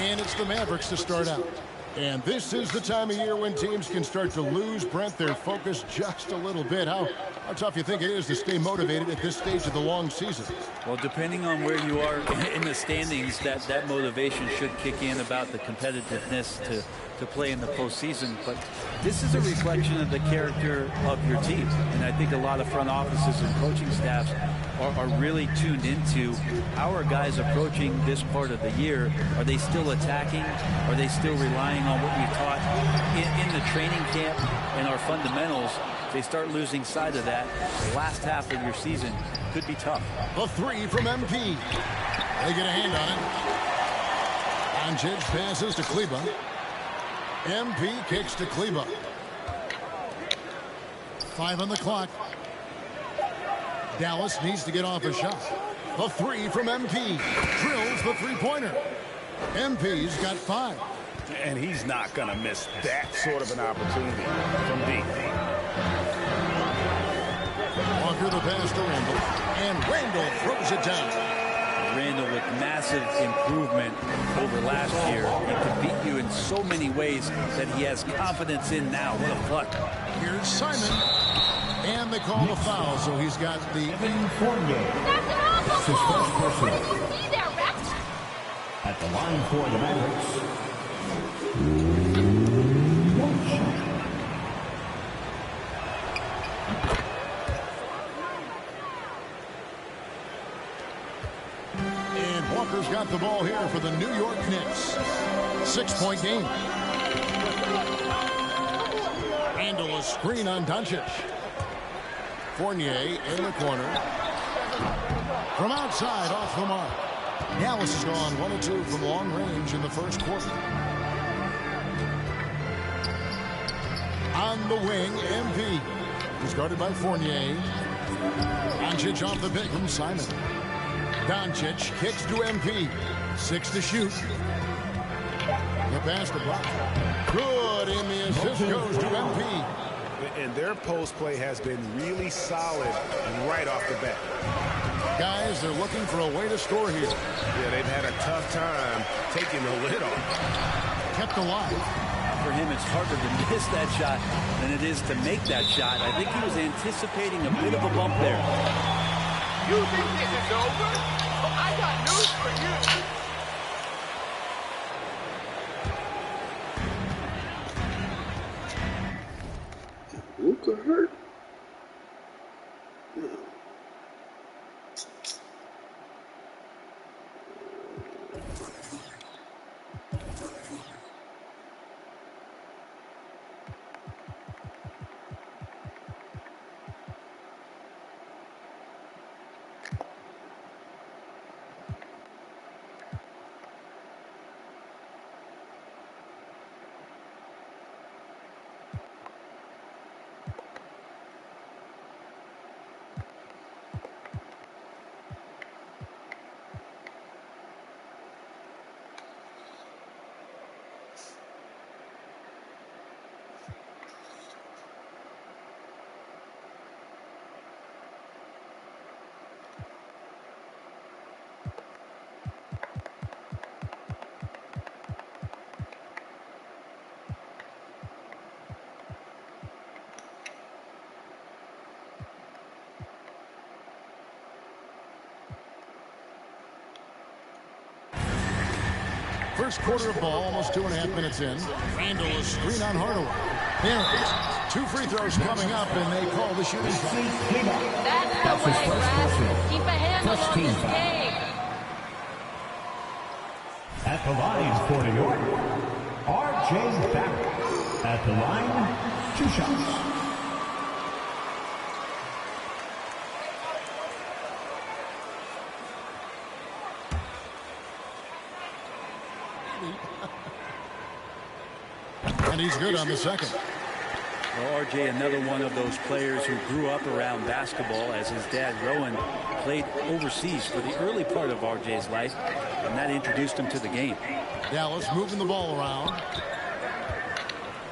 And it's the Mavericks to start out. And this is the time of year when teams can start to lose, Brent, their focus just a little bit. How tough you think it is to stay motivated at this stage of the long season? Well, depending on where you are in the standings, that motivation should kick in about the competitiveness to play in the postseason. But this is a reflection of the character of your team. And I think a lot of front offices and coaching staffs are really tuned into how are guys approaching this part of the year. Are they still attacking? Are they still relying on what we've taught in the training camp and our fundamentals? If they start losing sight of that, the last half of your season could be tough. A three from MP. They get a hand on it. Doncic passes to Kleber. MP kicks to Kleber. 5 on the clock. Dallas needs to get off a shot. A three from MP. Drills the three-pointer. MP's got 5. And he's not going to miss that sort of an opportunity from deep. Walker the pass to Randall. And Randall throws it down. Randall with massive improvement over last year. He can beat you in so many ways that he has confidence in now. What a pluck. Here's Simon. And they call the foul, so he's got the... That's his first personal. What did you see there, Rex? At the line for the Mavericks. One shot. And Walker's got the ball here for the New York Knicks. 6-point game. Handle a screen on Doncic. Fournier in the corner. From outside, off the mark. Dallas has gone 1 of 2 from long range in the first quarter. On the wing, MP. He's guarded by Fournier. Doncic off the pick from Simon. Doncic kicks to MP. 6 to shoot. The pass to Brock. Good, and the assist goes to MP. And their post play has been really solid right off the bat. Guys, they're looking for a way to score here. Yeah, they've had a tough time taking the lid off. Kept alive. For him, it's harder to miss that shot than it is to make that shot. I think he was anticipating a bit of a bump there. You think this is over? Well, I got news for you. Luka hurt? No. First quarter of ball, almost 2.5 minutes in. Randall is screen on Hardaway. Here, 2 free throws coming up, and they call the shooting foul. That's the way, Brad. Keep a handle on this game. At the line for New York, R.J. Barrett. At the line, 2 shots. And he's good on the second. Well, RJ, another one of those players who grew up around basketball, as his dad, Rowan, played overseas for the early part of RJ's life, and that introduced him to the game. Dallas moving the ball around.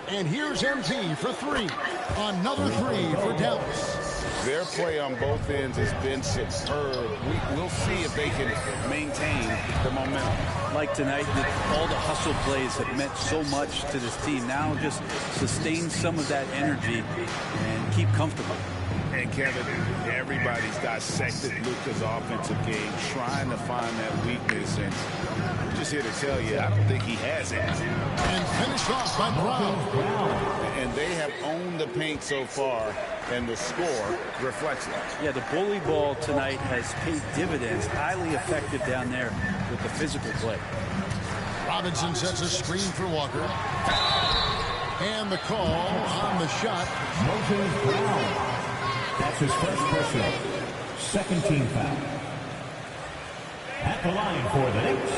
And here's MP for 3. Another 3 for Dallas. Their play on both ends has been superb. We'll see if they can maintain the momentum. Like tonight, all the hustle plays have meant so much to this team. Now just sustain some of that energy and keep comfortable. And Kevin, everybody's dissected Luka's offensive game, trying to find that weakness. And I'm just here to tell you, I don't think he has it. And finished off by Brown. And they have owned the paint so far, and the score reflects that. Yeah, the bully ball tonight has paid dividends. Highly effective down there with the physical play. Robinson sets a screen for Walker. And the call on the shot. Moses Brown. That's his first personal. Second team foul. At the line for the Knicks,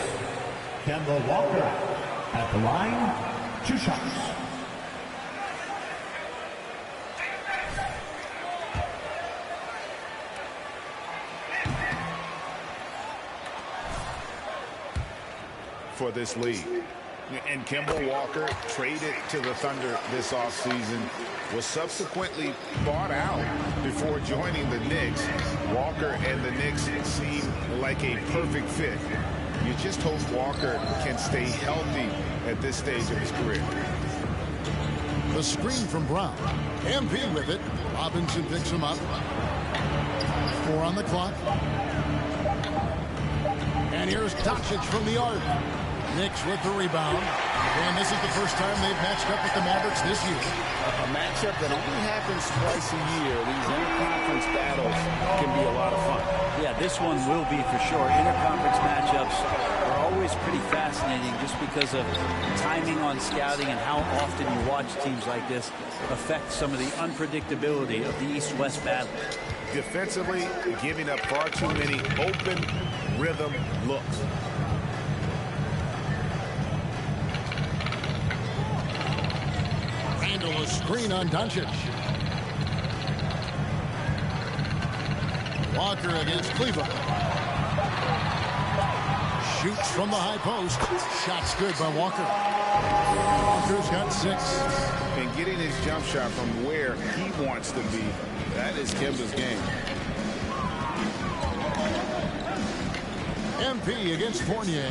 Kemba Walker. At the line, 2 shots. For this league. And Kemba Walker, traded to the Thunder this offseason, was subsequently bought out before joining the Knicks. Walker and the Knicks seem like a perfect fit. You just hope Walker can stay healthy at this stage of his career. The screen from Brown. MP with it. Robinson picks him up. 4 on the clock. And here's Doncic from the arc. Knicks with the rebound. And this is the first time they've matched up with the Mavericks this year. A matchup that only happens twice a year. These interconference battles can be a lot of fun. Yeah, this one will be for sure. Interconference matchups are always pretty fascinating just because of timing on scouting and how often you watch teams like this affect some of the unpredictability of the East-West battle. Defensively, giving up far too many open rhythm looks. Randall, a screen on Doncic. Walker against Cleveland. Shoots from the high post. Shot's good by Walker. Walker's got 6. And getting his jump shot from where he wants to be, that is Kemba's game. MP against Fournier.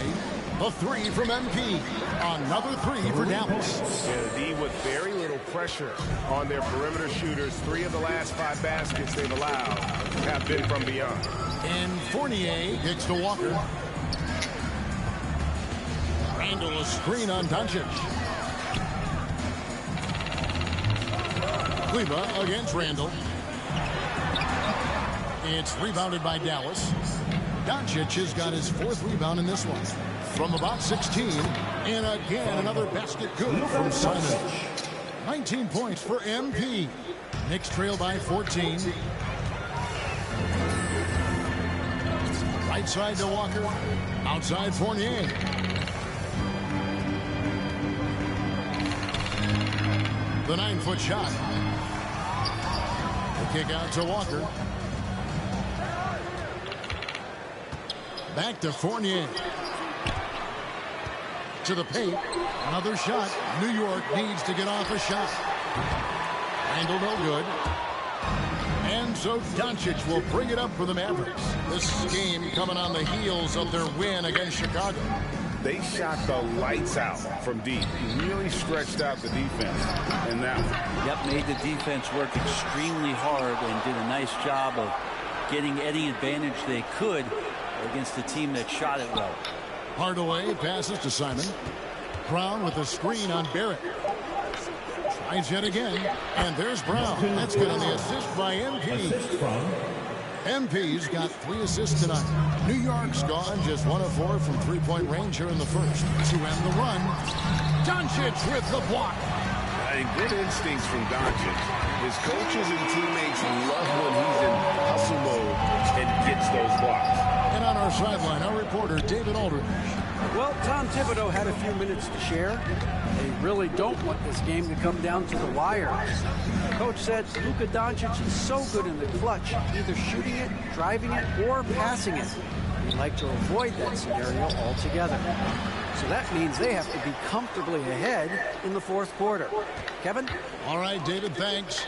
A 3 from MP. Another 3 for Dallas. Yeah, the D with very little pressure on their perimeter shooters. 3 of the last 5 baskets they've allowed have been from beyond. And Fournier gets to Walker. Randall, a screen on Doncic. Kleber against Randall. It's rebounded by Dallas. Doncic has got his 4th rebound in this one. From about 16, and again another basket good from Simon. 19 points for MP. Knicks trail by 14. Right side to Walker. Outside Fournier. The 9-foot shot. The kick out to Walker. Back to Fournier. To the paint. Another shot. New York needs to get off a shot. Randall no good. And so Doncic will bring it up for the Mavericks. This game coming on the heels of their win against Chicago. They shot the lights out from deep. Really stretched out the defense. And now. Yep, made the defense work extremely hard and did a nice job of getting any advantage they could against the team that shot it well. Hardaway passes to Simon. Brown with a screen on Barrett. Tries yet again. And there's Brown. That's good on the assist by MP. MP's got 3 assists tonight. New York's gone just 1 of 4 from three-point range here in the first. To end the run, Doncic with the block. Good instincts from Doncic. His coaches and teammates love when he's in hustle mode and gets those blocks. And on our sideline, our reporter, David Aldridge. Well, Tom Thibodeau had a few minutes to share. They really don't want this game to come down to the wire. The coach said Luka Doncic is so good in the clutch, either shooting it, driving it, or passing it. He'd like to avoid that scenario altogether. So that means they have to be comfortably ahead in the fourth quarter. Kevin? All right, David, thanks.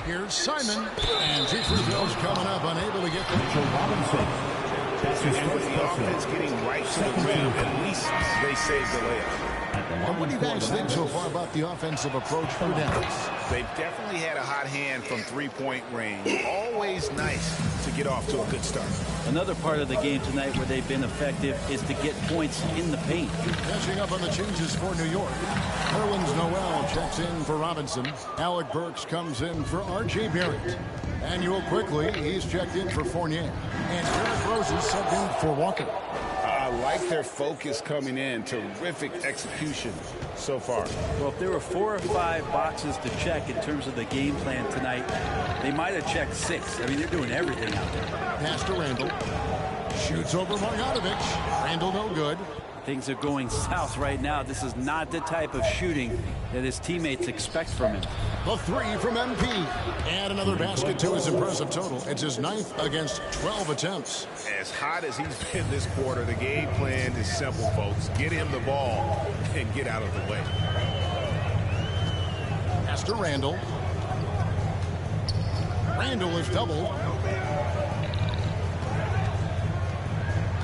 Here's Simon. And 2 free throws coming up, unable to get them. Mitchell Robinson. That's his And with first the personal. offense getting right to the rim, at least they saved the layup. And what do you guys think so far about the offensive approach for Dallas? They've definitely had a hot hand from three-point range. Always nice to get off to a good start. Another part of the game tonight where they've been effective is to get points in the paint. Catching up on the changes for New York. Nerlens Noel checks in for Robinson. Alec Burks comes in for R.J. Barrett. Manuel quickly, he's checked in for Fournier. And Derrick Rose is subbed in for Walker. I like their focus coming in. Terrific execution so far. Well, if there were 4 or 5 boxes to check in terms of the game plan tonight, they might have checked 6. I mean, they're doing everything out there. Pass to Randall. Shoots over Marjanovic. Randall no good. Things are going south right now. This is not the type of shooting that his teammates expect from him. The 3 from MP. And another basket to his impressive total. It's his 9th against 12 attempts. As hot as he's been this quarter, the game plan is simple, folks. Get him the ball and get out of the way. Pass to Randall. Randall is doubled.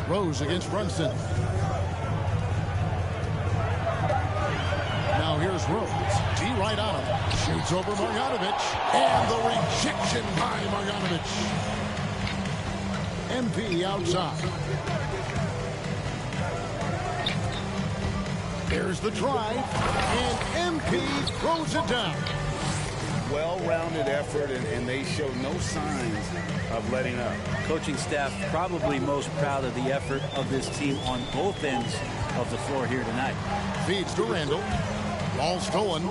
Rose against Brunson. Now here's Rose. D right on him. Shoots over Marjanovic. And the rejection by Marjanovic. MP outside. There's the drive. And MP throws it down. Well-rounded effort, and they show no signs of letting up. Coaching staff probably most proud of the effort of this team on both ends of the floor here tonight. Feeds to Randall. Ball stolen.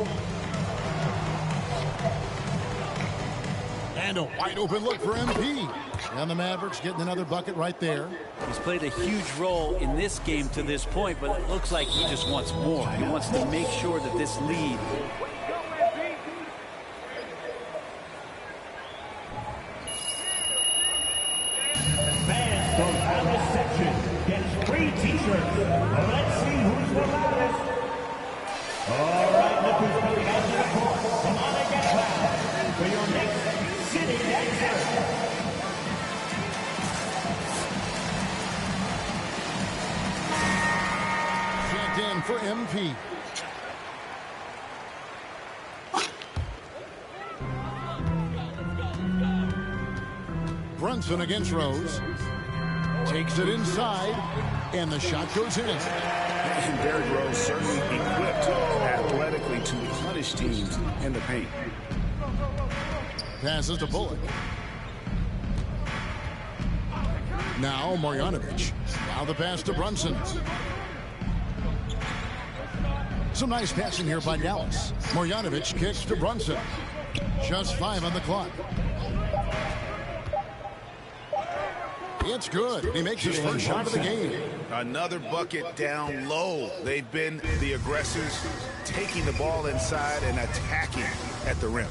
And a wide open look for MP. And the Mavericks getting another bucket right there. He's played a huge role in this game to this point, but it looks like he just wants more. He wants to make sure that this lead Fans from out of section gets free t-shirts. Let's see who's the loudest. All right, look who's coming out to the court. Come on and get loud for your next city dancer. Checked in for MP. Brunson against Rose. Takes it inside, and the shot goes in. And Derrick Rose certainly equipped athletically to punish teams in the paint. Passes to Bullock. Now Marjanovic. Now the pass to Brunson. Some nice passing here by Dallas. Marjanovic kicks to Brunson. Just 5 on the clock. It's good. He makes his first shot of the game. Another bucket down low. They've been the aggressors, taking the ball inside and attacking at the rim.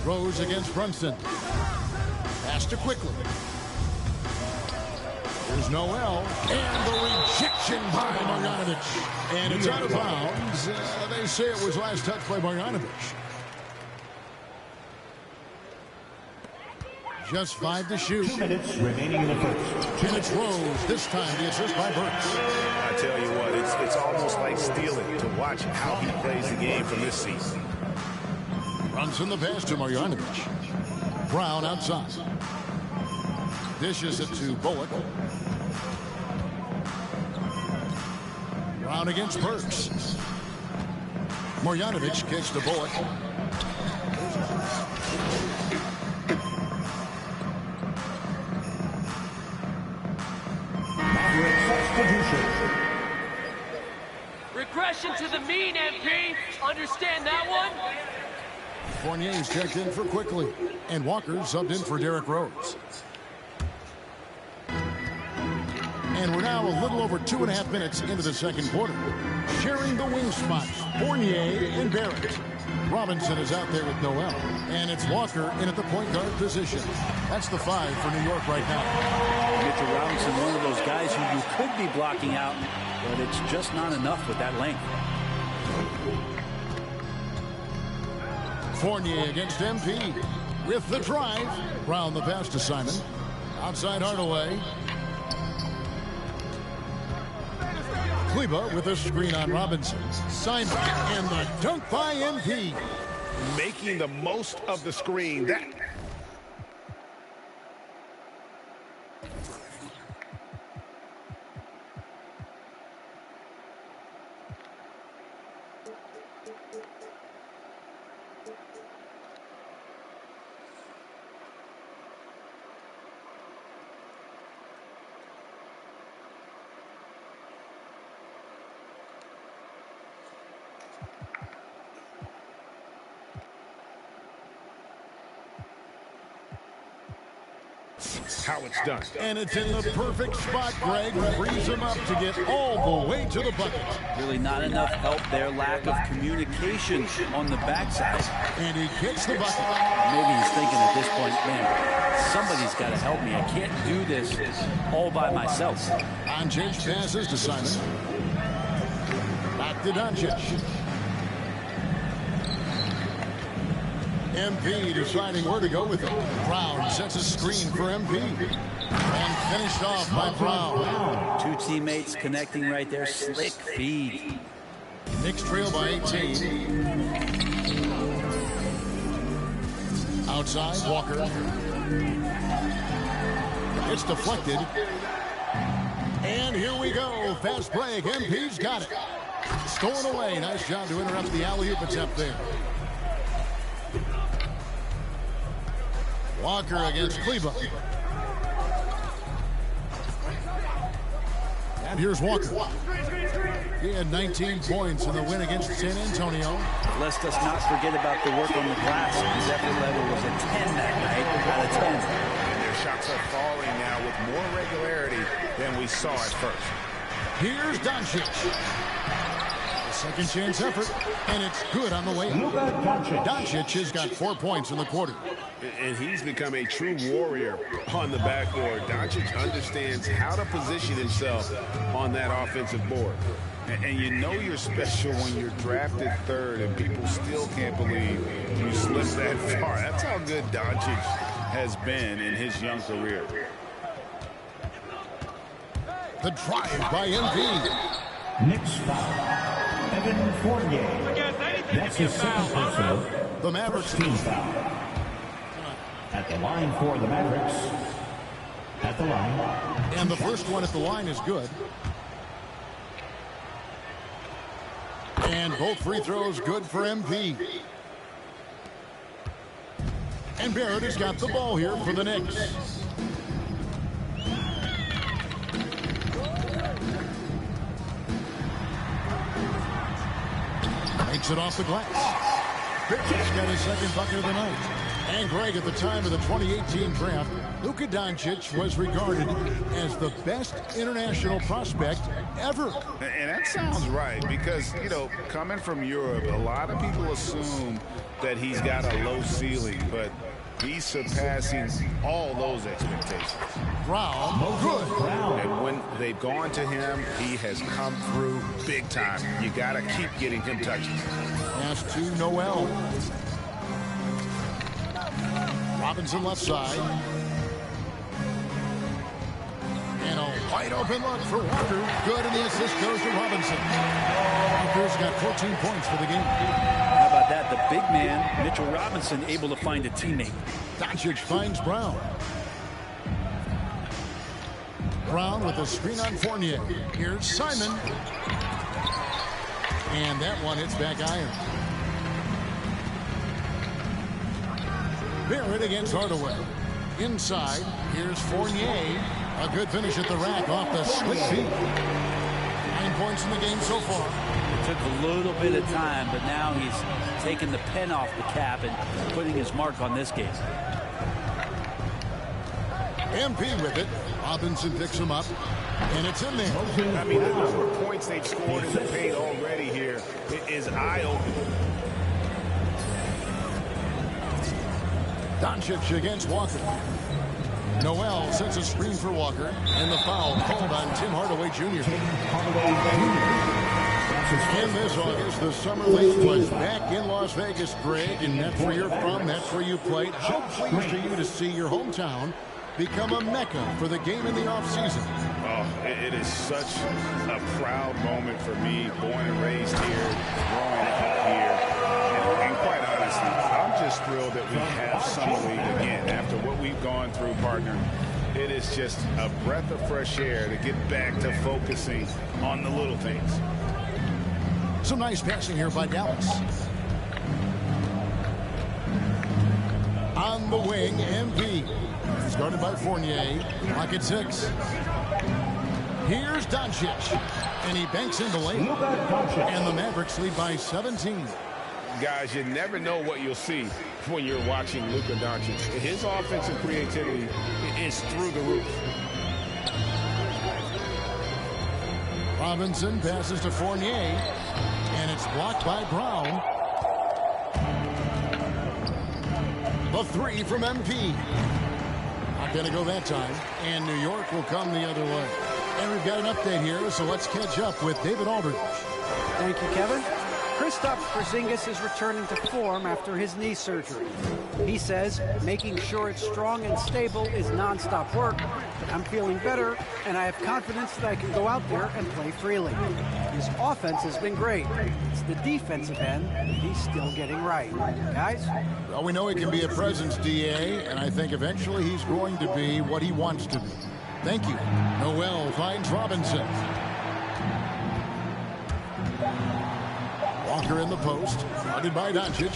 Rose against Brunson. Pass to quickly. There's Noel. And the rejection by Marjanovic. And it's out of bounds. They say it was last touch by Marjanovic. Just 5 to shoot. 2 minutes remaining in the first. And it's Rose. This time the assist by Burks. I tell you what, it's almost like stealing to watch how he plays the game from this season. Brunson the pass to Marjanovic. Brown outside. Dishes it to Bullock. Brown against Burks. Marjanovic kicks to Bullock. Regression to the mean, MP. Understand that one? Fournier's checked in for Quickly, and Walker subbed in for Derrick Rose. And we're now a little over 2.5 minutes into the second quarter. Sharing the wing spots, Fournier and Barrett. Robinson is out there with Noel, and it's Walker in at the point guard position. That's the 5 for New York right now. Mitchell Robinson, one of those guys who you could be blocking out, but it's just not enough with that length. Fournier against MP with the drive. Brown the pass to Simon. Outside Hardaway. Kleber with a screen on Robinson. Simon and the dunk by MP. Making the most of the screen. That how it's done. And it's in the perfect spot, Greg. Frees him up to get all the way to the bucket. Really not enough help there. Lack of communication on the backside. And he kicks the bucket. Maybe he's thinking at this point, man, somebody's got to help me. I can't do this all by myself. Doncic passes to Simon. Back to Doncic. MP deciding where to go with it. Brown sets a screen for MP. And finished off by Brown. Two teammates connecting right there. Slick feed. Knicks trail by 18. Outside, Walker. It's deflected. And here we go. Fast break. MP's got it. Stolen away. Nice job to interrupt the alley-oop attempt there. Walker against Kleber. And here's Walker. He had 19 points in the win against San Antonio. Let's just not forget about the work on the glass. His effort level was a 10 that night out of 10. And their shots are falling now with more regularity than we saw at first. Here's Doncic. Second chance effort, and it's good on the way. Doncic has got 4 points in the quarter. And he's become a true warrior on the backboard. Doncic understands how to position himself on that offensive board. And you know you're special when you're drafted third and people still can't believe you slipped that far. That's how good Doncic has been in his young career. The drive by MP. Knicks foul. Evan Fournier. That's his second personal. The Mavericks team foul. At the line for the Mavericks. At the line. And the first one at the line is good. And both free throws good for MP. And Barrett has got the ball here for the Knicks. Makes it off the glass. Barrett's got his second bucket of the night. And Greg, at the time of the 2018 draft, Luka Doncic was regarded as the best international prospect ever. And that sounds right because, you know, coming from Europe, a lot of people assume that he's got a low ceiling, but he's surpassing all those expectations. Brown, good. And when they've gone to him, he has come through big time. You got to keep getting him touches. Pass to Noel. Robinson left side. And a wide open look for Walker. Good, and the assist goes to Robinson. Walker's got 14 points for the game. How about about that, the big man, Mitchell Robinson, able to find a teammate. Doncic finds Brown. Brown with a screen on Fournier. Here's Simon. And that one hits back iron. Barrett against Hardaway. Inside, here's Fournier. A good finish at the rack off the slick feet. 9 points in the game so far. It took a little bit of time, but now he's taking the pen off the cap and putting his mark on this game. MP with it. Robinson picks him up, and it's in there. I mean, the number of points they've scored in the paint already here is eye-opening. Doncic against Walker. Noel sets a screen for Walker, and the foul called on Tim Hardaway Jr. In this August, the Summer League was back in Las Vegas, Greg, and that's where you're from, that's where you played. How pleased are you to see your hometown become a mecca for the game in the offseason? Oh, it is such a proud moment for me, born and raised here, growing up here. And quite honestly, I'm just thrilled that we have Summer League again. After what we've gone through, partner, it is just a breath of fresh air to get back to focusing on the little things. Some nice passing here by Dallas. On the wing, MP. He's guarded by Fournier. Clock at 6. Here's Doncic. And he banks into lane. And the Mavericks lead by 17. Guys, you never know what you'll see when you're watching Luka Doncic. His offensive creativity is through the roof. Robinson passes to Fournier, and it's blocked by Brown. The three from MP. Not going to go that time, and New York will come the other way. And we've got an update here, so let's catch up with David Aldridge. Thank you, Kevin. Kristaps Porzingis is returning to form after his knee surgery. He says making sure it's strong and stable is nonstop work. I'm feeling better, and I have confidence that I can go out there and play freely. His offense has been great. It's the defensive end that he's still getting right. Guys? Well, we know he can be a presence, DA, and I think eventually he's going to be what he wants to be. Thank you. Noel finds Robinson. Walker in the post, guarded by Doncic.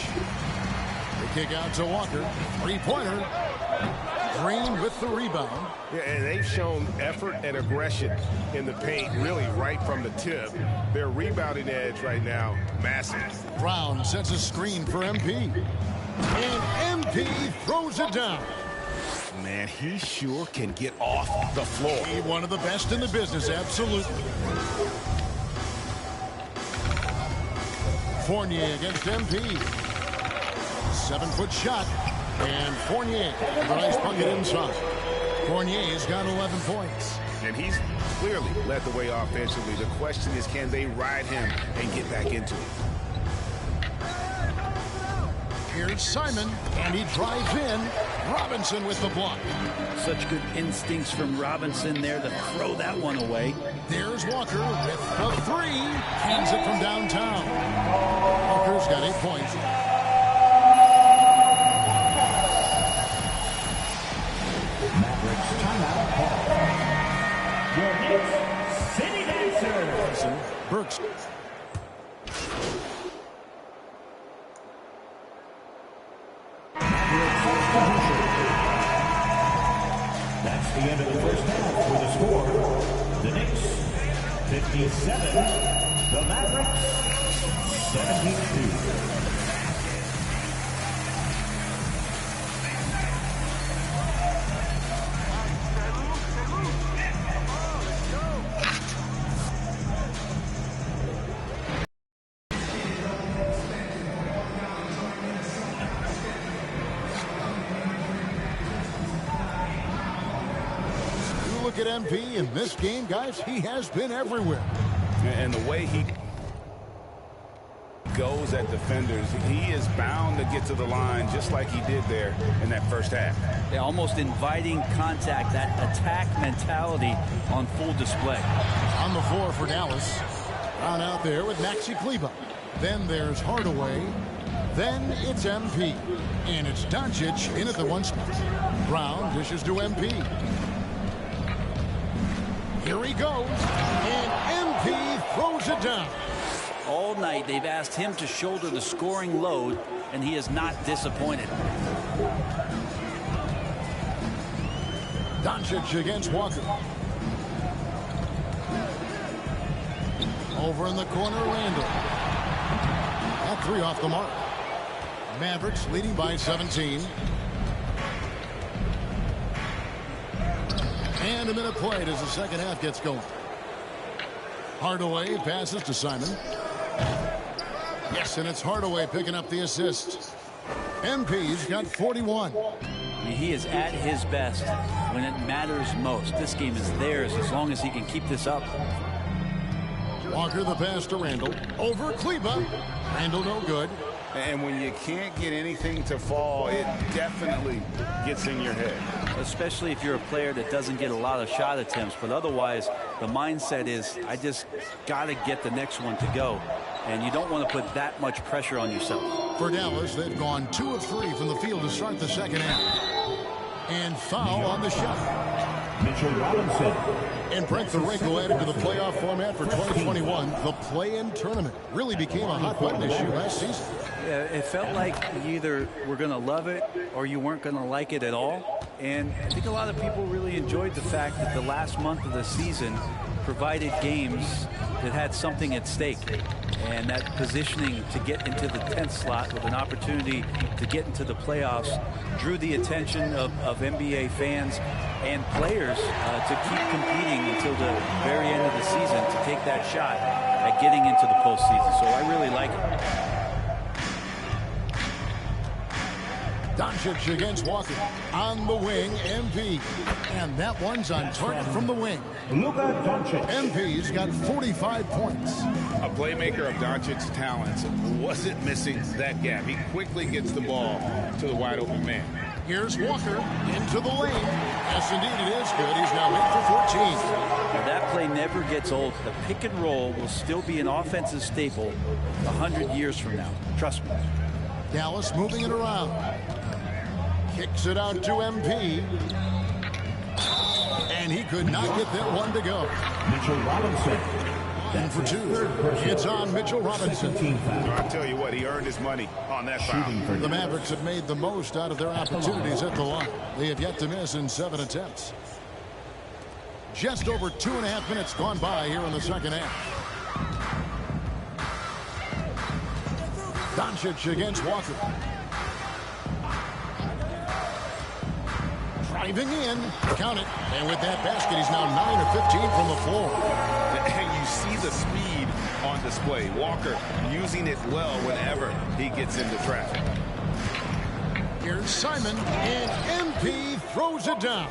The kick out to Walker. Three-pointer. Green with the rebound. Yeah, and they've shown effort and aggression in the paint, really right from the tip. Their rebounding edge right now, massive. Brown sets a screen for MP. And MP throws it down. Man, he sure can get off the floor. He's one of the best in the business, absolutely. Fournier against MP. 7-foot shot. And Fournier with a nice bucket inside. Fournier's got 11 points. And he's clearly led the way offensively. The question is, can they ride him and get back into it? Here's Simon, and he drives in. Robinson with the block. Such good instincts from Robinson there to throw that one away. There's Walker with the three. Hands it from downtown. Walker's got 8 points. Mavericks timeout. Your Knicks City Dancer. Burks. That's the end of the first half with a score. The Knicks 57, the Mavericks 72. At MP in this game, guys, he has been everywhere. And the way he goes at defenders, he is bound to get to the line just like he did there in that first half. Yeah, almost inviting contact, that attack mentality on full display. On the floor for Dallas. On out there with Maxi Kleber. Then there's Hardaway. Then it's MP. And it's Doncic in at the 1 spot. Brown dishes to MP. Here he goes. And MP throws it down. All night they've asked him to shoulder the scoring load, and he is not disappointed. Doncic against Walker. Over in the corner, Randall. That 3 off the mark. Mavericks leading by 17. And a minute played as the second half gets going. Hardaway passes to Simon. Yes, and it's Hardaway picking up the assist. MP's got 41. He is at his best when it matters most. This game is theirs as long as he can keep this up. Walker the pass to Randall. Over Kleba. Randall no good. And when you can't get anything to fall, it definitely gets in your head. Especially if you're a player that doesn't get a lot of shot attempts. But otherwise, the mindset is, I just got to get the next one to go. And you don't want to put that much pressure on yourself. For Dallas, they've gone 2 of 3 from the field to start the second half. And foul on the shot. Mitchell Robinson. And Brent, the wrinkle added to the playoff format for 2021, the play-in tournament really became a hot button issue last season. Yeah, it felt like you either were going to love it or you weren't going to like it at all. And I think a lot of people really enjoyed the fact that the last month of the season provided games that had something at stake. And that positioning to get into the 10th slot with an opportunity to get into the playoffs drew the attention of NBA fans and players to keep competing until the very end of the season to take that shot at getting into the postseason. So I really like it. Doncic against Walker. On the wing, MP. And that one's on target from the wing. Luka Doncic. MP's got 45 points. A playmaker of Doncic's talents wasn't missing that gap. He quickly gets the ball to the wide open man. Here's Walker into the lane. Yes, indeed it is good. He's now 8 for 14. Now that play never gets old. The pick and roll will still be an offensive staple 100 years from now. Trust me. Dallas moving it around. Kicks it out to MP. And he could not get that one to go. Mitchell Robinson. And for 2, it's on Mitchell Robinson. I'll tell you what, he earned his money on that foul. The Mavericks have made the most out of their opportunities at the line. They have yet to miss in 7 attempts. Just over 2.5 minutes gone by here in the second half. Doncic against Walker. Driving in. Count it. And with that basket, he's now 9 of 15 from the floor. And you see the speed on display. Walker using it well whenever he gets into traffic. Here's Simon, and MP throws it down.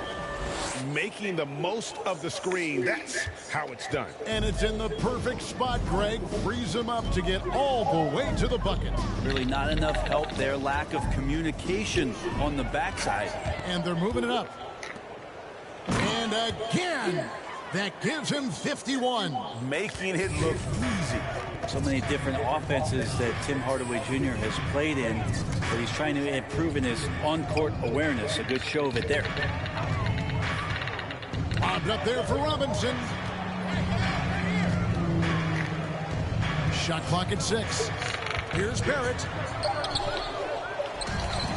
Making the most of the screen. That's how it's done. And it's in the perfect spot, Greg. Frees him up to get all the way to the bucket. Really not enough help there. Lack of communication on the backside. And they're moving it up. And again, that gives him 51. Making it look easy. So many different offenses that Tim Hardaway Jr. has played in, but he's trying to improve in his on-court awareness. A good show of it there. Bobbed up there for Robinson. Shot clock at 6. Here's Barrett.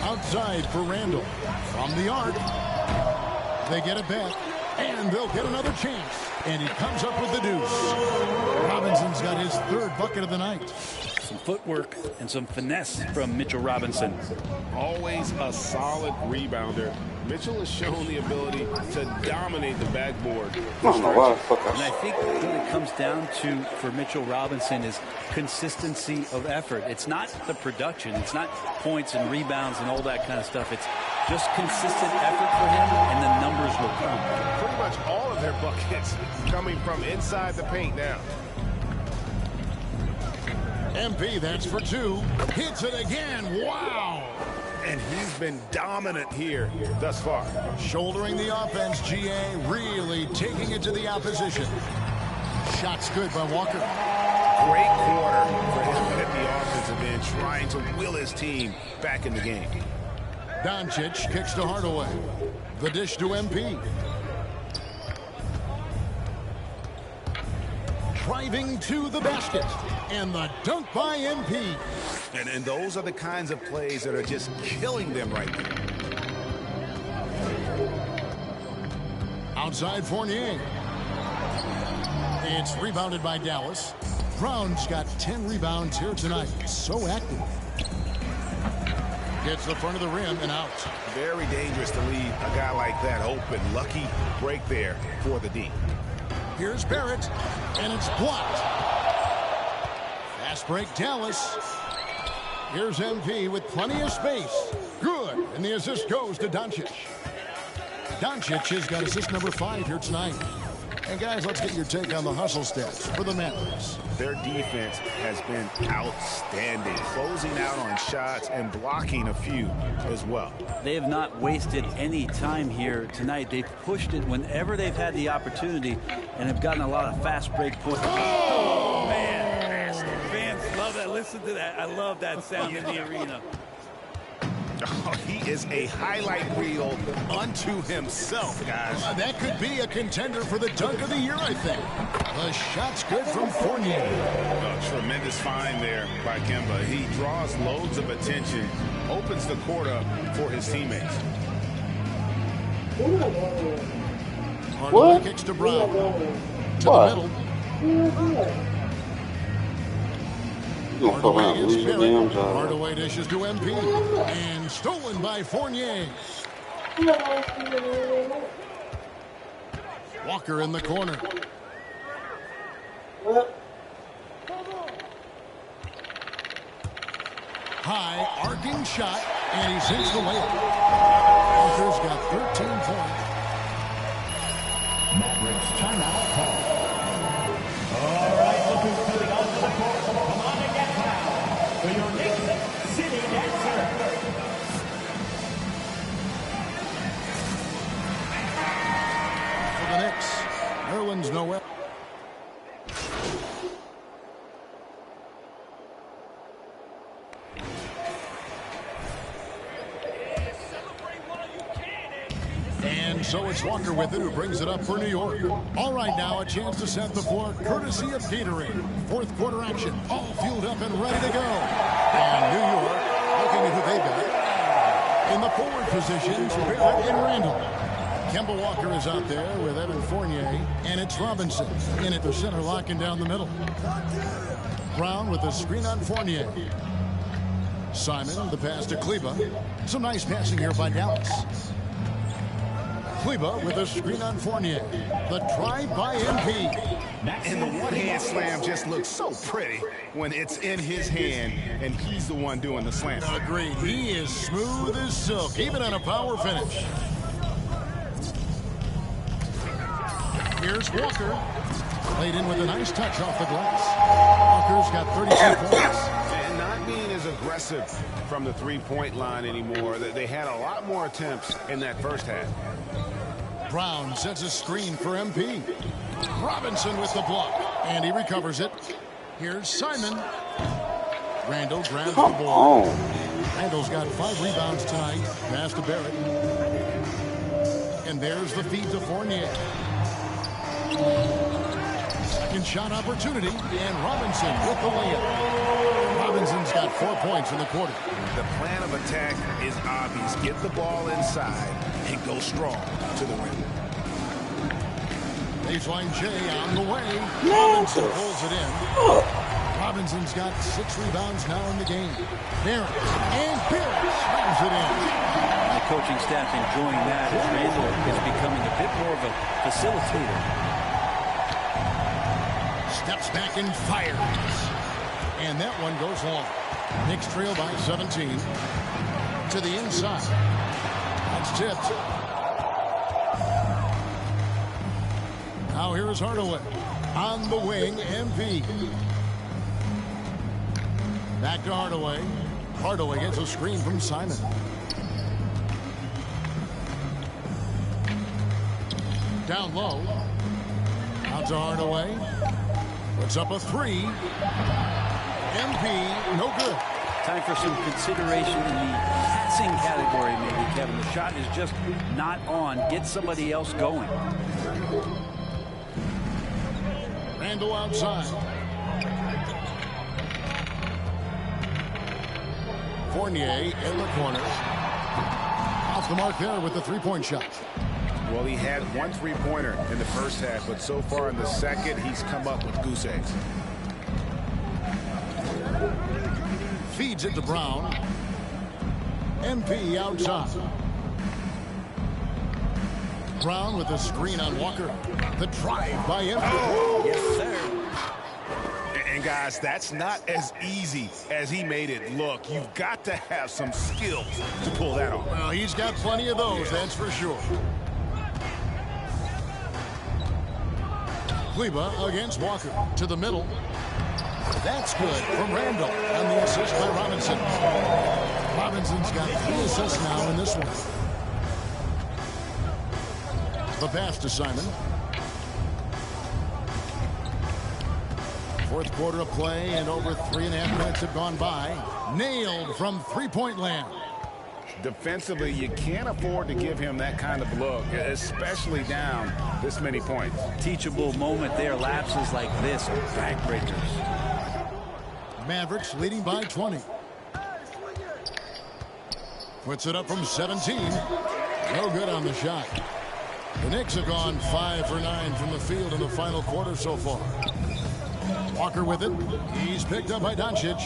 Outside for Randall. From the arc. They get it back. And they'll get another chance. And he comes up with the deuce. Robinson's got his 3rd bucket of the night. Some footwork and some finesse from Mitchell Robinson. Always a solid rebounder. Mitchell has shown the ability to dominate the backboard. And I think what it comes down to for Mitchell Robinson is consistency of effort. It's not the production. It's not points and rebounds and all that kind of stuff. It's just consistent effort for him, and the numbers will come. Pretty much all of their buckets coming from inside the paint now. MP, that's for 2. Hits it again. Wow. And he's been dominant here thus far. Shouldering the offense, GA really taking it to the opposition. Shots good by Walker. great quarter for him at the offensive end, trying to will his team back in the game. Doncic kicks to Hardaway. The dish to MP. Driving to the basket. And the dunk by MP. And those are the kinds of plays that are just killing them right now. Outside Fournier. It's rebounded by Dallas. Brown's got 10 rebounds here tonight. So active. Gets the front of the rim and out. Very dangerous to leave a guy like that open. Lucky break there for the D. Here's Barrett, and it's blocked. Fast break, Dallas. Here's MP with plenty of space. Good, and the assist goes to Doncic. Doncic has got assist number 5 here tonight. And guys, let's get your take on the hustle stats for the Mavericks. Their defense has been outstanding, closing out on shots and blocking a few as well. They have not wasted any time here tonight. They've pushed it whenever they've had the opportunity and have gotten a lot of fast break points. Oh, man. Fans love that. Listen to that. I love that sound in the arena. Oh, he is a highlight reel unto himself, guys. That could be a contender for the dunk of the year, I think. The shot's good from Fournier. A tremendous find there by Kemba. He draws loads of attention, opens the court up for his teammates. Hardaway kicks to Brown. To the middle. Hardaway dishes to MP. And stolen by Fournier. Walker in the corner. High, arcing shot, and he sinks the layup. Walker's got 13 points. Mavericks timeout call. All right, look who's coming onto the court. Come on and get down for your Knicks City Dancer. For the Knicks, Nerlens Noel. And so it's Walker with it, who brings it up for New York. All right, now a chance to set the floor, courtesy of Gatorade. Fourth quarter action, all fueled up and ready to go. And New York, looking at who they got. In the forward positions, Barrett and Randall. Kemba Walker is out there with Evan Fournier, and it's Robinson in at the center, locking down the middle. Brown with a screen on Fournier. Simon, the pass to Kleber. Some nice passing here by Dallas. Kleber with a screen on Fournier. The drive by MP. And the one-hand slam just looks so pretty when it's in his hand and he's the one doing the slam. Agreed. He is smooth as silk, even on a power finish. Here's Walker. Laid in with a nice touch off the glass. Walker's got 32 points. And not being as aggressive from the three-point line anymore. They had a lot more attempts in that first half. Brown sets a screen for MP. Robinson with the block. And he recovers it. Here's Simon. Randall grabs the ball. Randall's got 5 rebounds tonight. Pass to Barrett. And there's the feed to Fournier. Second shot opportunity. And Robinson with the layup. Robinson's got 4 points in the quarter. The plan of attack is obvious. Get the ball inside and go strong to the rim. Baseline J on the way. Robinson pulls it in. Robinson's got 6 rebounds now in the game. Barrett and Barrett slams it in. The coaching staff enjoying that as Randall is becoming a bit more of a facilitator. Steps back and fires. And that one goes long. Knicks trail by 17. To the inside. That's tipped. Now here is Hardaway. On the wing, MP. Back to Hardaway. Hardaway gets a screen from Simon. Down low. Out to Hardaway. Puts up a three. MP, no good. Time for some consideration in the passing category, maybe, Kevin. The shot is just not on. Get somebody else going. Randall outside. Fournier in the corner. Off the mark there with the three-point shot. Well, he had one three-pointer in the first half, but so far in the second, he's come up with goose eggs. Feeds it to Brown. MP outside. Brown with the screen on Walker. The drive by MP. Oh! Yes, sir. And guys, that's not as easy as he made it look. You've got to have some skills to pull that off. Well, he's got plenty of those, that's for sure. Kleber against Walker to the middle. That's good from Randall, and the assist by Robinson. Robinson's got 3 assists now in this one. The pass to Simon. Fourth quarter of play, and over 3.5 minutes have gone by. Nailed from three-point land. Defensively, you can't afford to give him that kind of look, especially down this many points. Teachable moment there. Lapses like this are backbreakers. Mavericks leading by 20. Puts it up from 17. No good on the shot. The Knicks have gone 5 for 9 from the field in the final quarter so far. Walker with it. He's picked up by Doncic.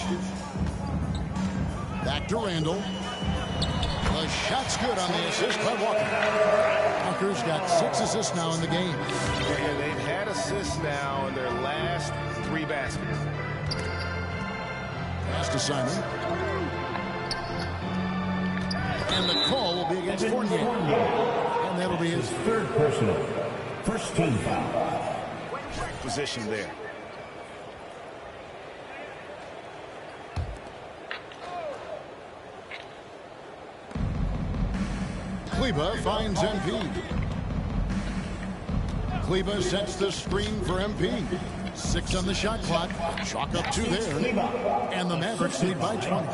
Back to Randall. The shot's good on the assist by Walker. Walker's got 6 assists now in the game. Yeah, they've had assists now in their last 3 baskets. Pass to Simon. And the call will be against Fournier. And that'll be his third personal. First team foul. Position there. Kleber finds MP. Kleber sets the screen for MP. 6 on the shot clock. Chalk up 2 there. And the Mavericks lead by 20.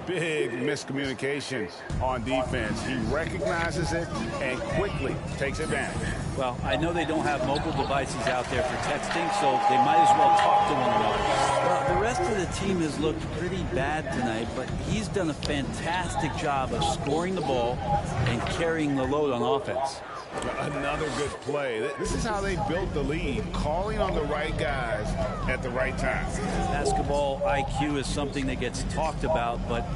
Big miscommunication on defense. He recognizes it and quickly takes advantage. Well, I know they don't have mobile devices out there for texting, so they might as well talk to one another. Well, the rest of the team has looked pretty bad tonight, but he's done a fantastic job of scoring the ball and carrying the load on offense. Another good play. This is how they built the lead, calling on the right guys at the right time. Basketball IQ is something that gets talked about, but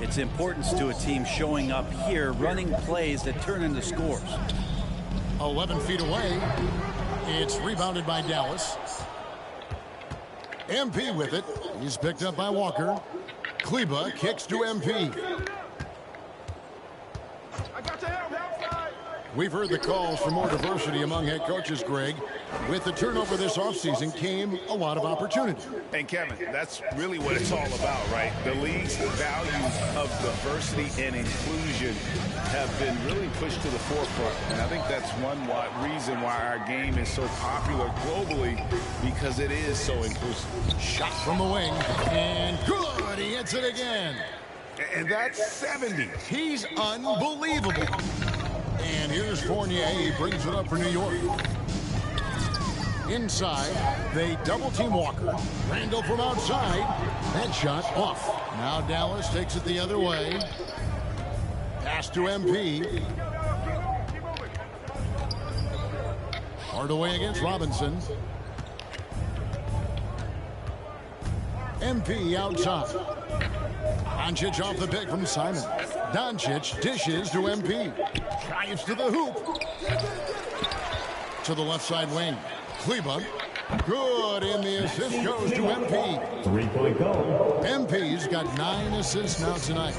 its importance to a team showing up here, running plays that turn into scores. 11 feet away. It's rebounded by Dallas. MP with it. He's picked up by Walker. Kleber kicks to MP. We've heard the calls for more diversity among head coaches, Greg. With the turnover this offseason came a lot of opportunity. And Kevin, that's really what it's all about, right? The league's values of diversity and inclusion have been really pushed to the forefront. And I think that's one reason why our game is so popular globally, because it is so inclusive. Shot from the wing, and good, he hits it again. And that's 70. He's unbelievable. And here's Fournier. He brings it up for New York. Inside, they double-team Walker. Randall from outside. That shot off. Now Dallas takes it the other way. Pass to MP. Hardaway against Robinson. MP outside. Doncic off the pick from Simon. Doncic dishes to MP. Drives to the hoop. To the left side wing. Kleber. Good, and the assist goes to MP. 3-point goal. MP's got 9 assists now tonight.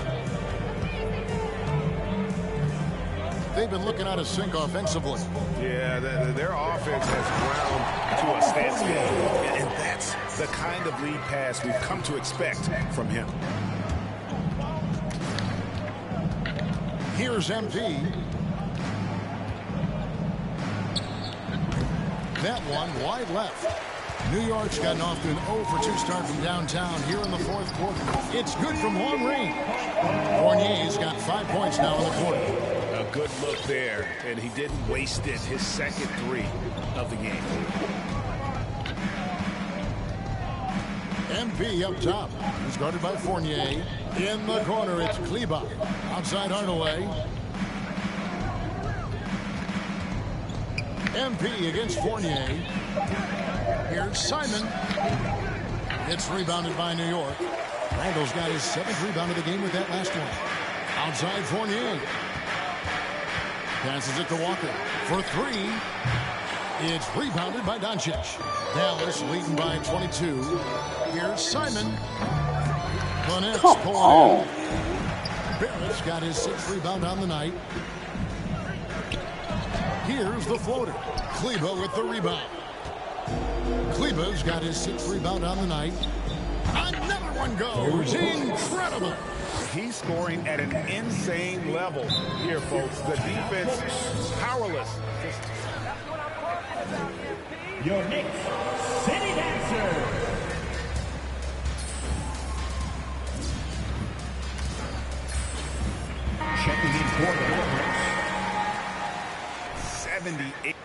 They've been looking out of sync offensively. Yeah, their offense has ground to a standstill. And that's the kind of lead pass we've come to expect from him. Here's MP. That one wide left. New York's gotten off to an 0 for 2 start from downtown here in the fourth quarter. It's good from long range. Fournier's got 5 points now in the quarter. A good look there, and he didn't waste it. His second 3 of the game. MP up top. He's guarded by Fournier. In the corner, it's Kleber. Outside Hardaway. MP against Fournier. Here's Simon. It's rebounded by New York. Randall's got his 7th rebound of the game with that last one. Outside Fournier. Passes it to Walker for 3. It's rebounded by Doncic. Dallas leading by 22. Here's Simon. Come on. Barrett's got his 6th rebound on the night. Here's the floater. Kleber with the rebound. Kleber's got his 6th rebound on the night. Another one goes. Incredible. He's scoring at an insane level here, folks. The defense powerless. Your Knicks City Dancer. Checking in for the Mavericks. 78.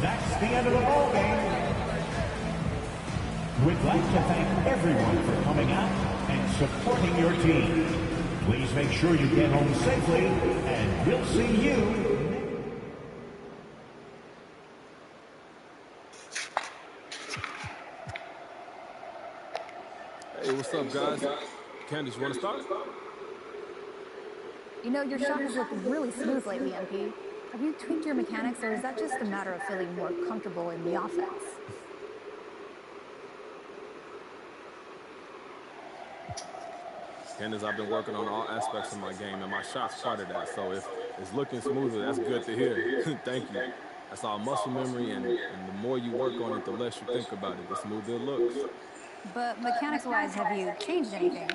That's the end of the ball game. We'd like to thank everyone for coming out and supporting your team. Please make sure you get home safely, and we'll see you. Hey, what's up, guys? Candace, you want to start? You know, your shot has looked really smooth lately, MP. Have you tweaked your mechanics, or is that just a matter of feeling more comfortable in the offense? Candace, I've been working on all aspects of my game, and my shot's part of that. So if it's looking smoother, that's good to hear. Thank you. That's all muscle memory, and the more you work on it, the less you think about it, the smoother it looks. But mechanics-wise, have you changed anything?